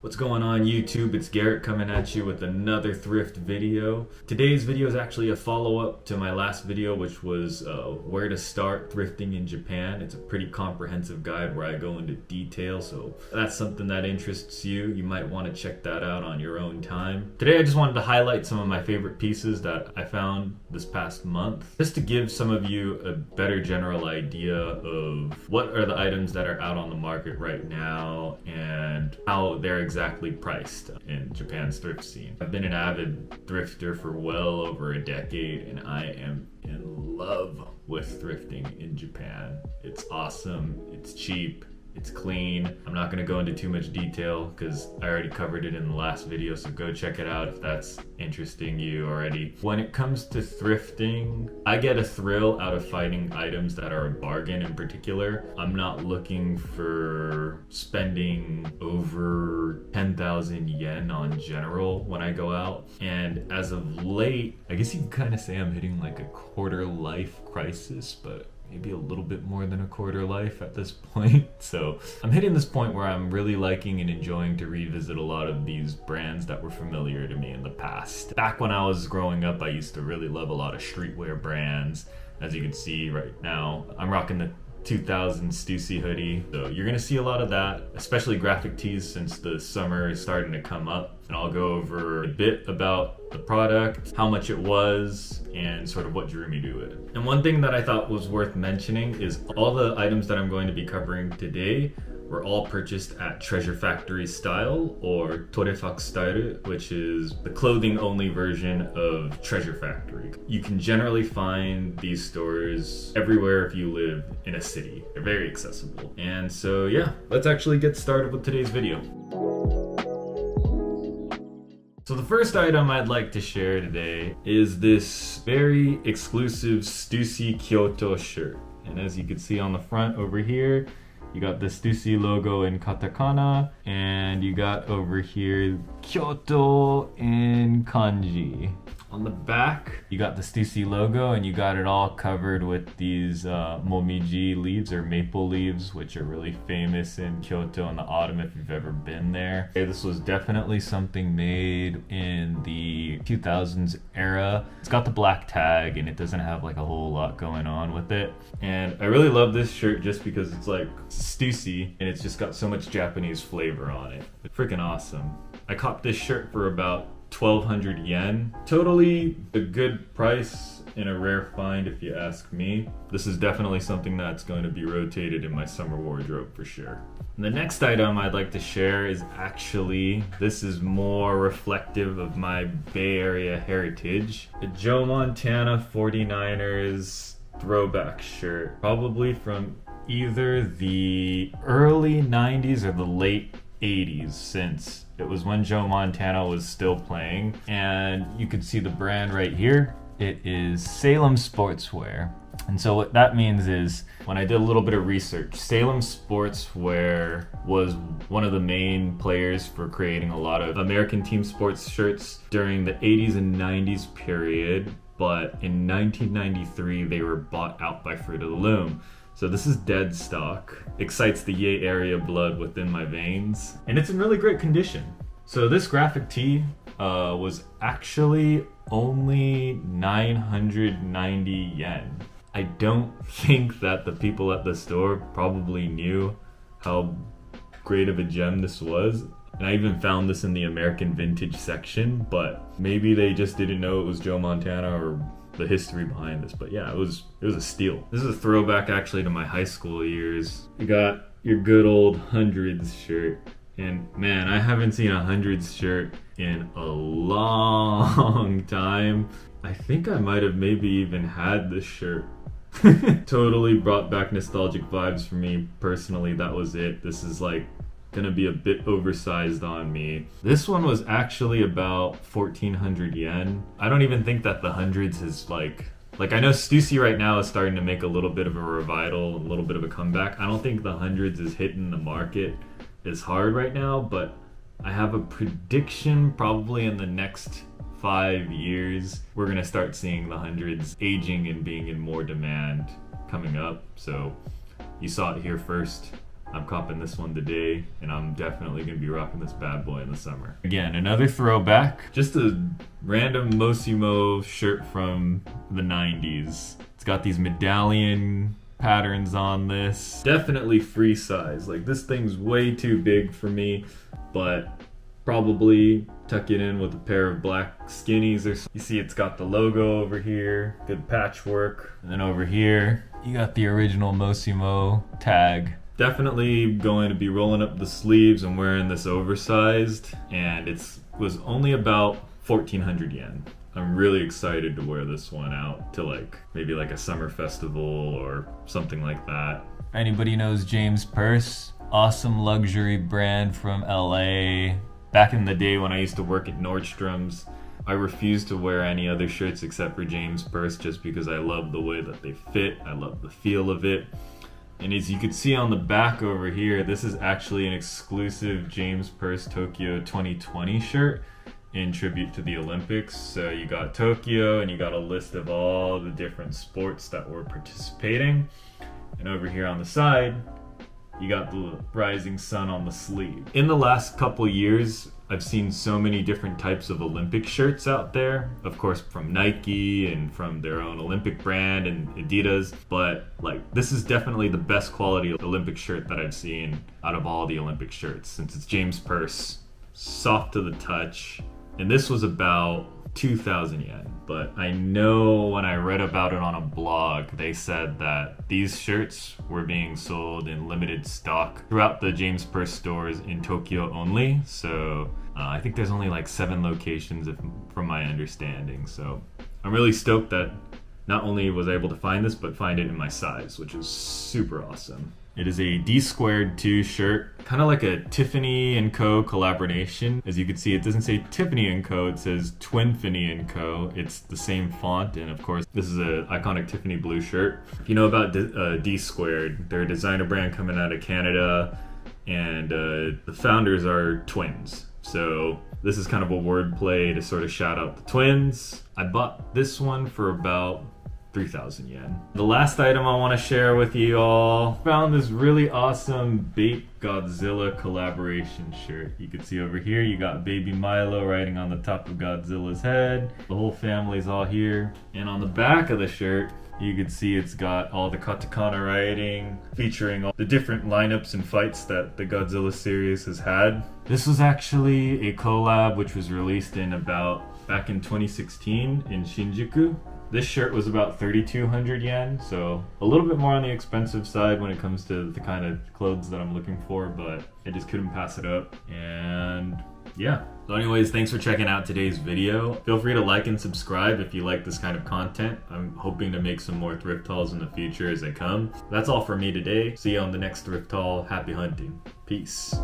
What's going on YouTube? It's Garrett coming at you with another thrift video. Today's video is actually a follow-up to my last video, which was where to start thrifting in Japan. It's a pretty comprehensive guide where I go into detail, so if that's something that interests you, you might want to check that out on your own time. Today I just wanted to highlight some of my favorite pieces that I found this past month, just to give some of you a better general idea of what are the items that are out on the market right now and how they're exactly priced in Japan's thrift scene. I've been an avid thrifter for well over a decade and I am in love with thrifting in Japan. It's awesome, it's cheap, it's clean. I'm not gonna go into too much detail because I already covered it in the last video, so go check it out if that's interesting you already. When it comes to thrifting, I get a thrill out of finding items that are a bargain in particular. I'm not looking for spending over 10,000 yen on general when I go out. And as of late, I guess you can kind of say I'm hitting like a quarter life crisis, but maybe a little bit more than a quarter life at this point. So I'm hitting this point where I'm really liking and enjoying to revisit a lot of these brands that were familiar to me in the past. Back when I was growing up, I used to really love a lot of streetwear brands. As you can see right now, I'm rocking the 2000 Stussy hoodie. So you're gonna see a lot of that, especially graphic tees since the summer is starting to come up. And I'll go over a bit about the product, how much it was, and sort of what drew me to it. And one thing that I thought was worth mentioning is all the items that I'm going to be covering today were all purchased at TreFacStyle or TreFacStyle, which is the clothing only version of Treasure Factory. You can generally find these stores everywhere if you live in a city. They're very accessible. And so yeah, let's actually get started with today's video. So the first item I'd like to share today is this very exclusive Stussy Kyoto shirt. And as you can see on the front over here, you got the Stussy logo in katakana, and you got over here Kyoto in kanji. On the back, you got the Stussy logo, and you got it all covered with these momiji leaves or maple leaves, which are really famous in Kyoto in the autumn if you've ever been there. Okay, this was definitely something made in the 2000s era. It's got the black tag and it doesn't have like a whole lot going on with it. And I really love this shirt just because it's like Stussy and it's just got so much Japanese flavor on it. It's freaking awesome. I copped this shirt for about 1,200 yen. Totally a good price and a rare find if you ask me. This is definitely something that's going to be rotated in my summer wardrobe for sure. And the next item I'd like to share is actually, this is more reflective of my Bay Area heritage. A Joe Montana 49ers throwback shirt, probably from either the early 90s or the late 80s, since it was when Joe Montana was still playing. And you can see the brand right here. It is Salem Sportswear. And so what that means is, when I did a little bit of research, Salem Sportswear was one of the main players for creating a lot of American team sports shirts during the 80s and 90s period. But in 1993, they were bought out by Fruit of the Loom. So this is dead stock. Excites the Yay area blood within my veins. And it's in really great condition. So this graphic tee was actually only 990 yen. I don't think that the people at the store probably knew how great of a gem this was. And I even found this in the American vintage section, but maybe they just didn't know it was Joe Montana or the history behind this. But yeah, it was a steal. This is a throwback actually to my high school years. You got your good old Hundreds shirt. And man, I haven't seen a Hundreds shirt in a long time. I think I might have maybe even had this shirt. Totally brought back nostalgic vibes for me personally. That was it. This is like gonna be a bit oversized on me. This one was actually about 1,400 yen. I don't even think that the Hundreds is like I know Stussy right now is starting to make a little bit of a revival, a little bit of a comeback. I don't think the Hundreds is hitting the market as hard right now, but I have a prediction probably in the next 5 years, we're gonna start seeing the Hundreds aging and being in more demand coming up. So you saw it here first. I'm copping this one today, and I'm definitely gonna be rocking this bad boy in the summer. Again, another throwback, just a random Mossimo shirt from the 90s. It's got these medallion patterns on this. Definitely free size. Like, this thing's way too big for me, but probably tuck it in with a pair of black skinnies. You see it's got the logo over here, good patchwork. And then over here, you got the original Mossimo tag. Definitely going to be rolling up the sleeves and wearing this oversized, and it was only about 1,400 yen. I'm really excited to wear this one out to like maybe like a summer festival or something like that. Anybody knows James Perse? Awesome luxury brand from LA. Back in the day when I used to work at Nordstrom's, I refused to wear any other shirts except for James Perse just because I love the way that they fit. I love the feel of it. And as you can see on the back over here, this is actually an exclusive James Perse Tokyo 2020 shirt in tribute to the Olympics. So you got Tokyo and you got a list of all the different sports that were participating. And over here on the side, you got the rising sun on the sleeve. In the last couple years, I've seen so many different types of Olympic shirts out there. Of course, from Nike and from their own Olympic brand and Adidas. But like, this is definitely the best quality Olympic shirt that I've seen out of all the Olympic shirts, since it's James Perse, soft to the touch. And this was about 2,000 yen. But I know when I read about it on a blog, they said that these shirts were being sold in limited stock throughout the James Perse stores in Tokyo only. So I think there's only like 7 locations from my understanding. So I'm really stoked that not only was I able to find this, but find it in my size, which is super awesome. It is a D2 shirt, kind of like a Tiffany & Co. collaboration. As you can see, it doesn't say Tiffany & Co., it says Twinfany & Co. It's the same font, and of course, this is an iconic Tiffany blue shirt. If you know about D2, they're a designer brand coming out of Canada, and the founders are twins. So this is kind of a wordplay to sort of shout out the twins. I bought this one for about 3,000 yen. The last item I want to share with you all, found this really awesome BAPE Godzilla collaboration shirt. You can see over here, you got baby Milo riding on the top of Godzilla's head. The whole family's all here. And on the back of the shirt, you can see it's got all the katakana writing, featuring all the different lineups and fights that the Godzilla series has had. This was actually a collab which was released back in 2016 in Shinjuku. This shirt was about 3,200 yen, so a little bit more on the expensive side when it comes to the kind of clothes that I'm looking for, but I just couldn't pass it up. And yeah. So anyways, thanks for checking out today's video. Feel free to like and subscribe if you like this kind of content. I'm hoping to make some more thrift hauls in the future as they come. That's all for me today. See you on the next thrift haul. Happy hunting. Peace.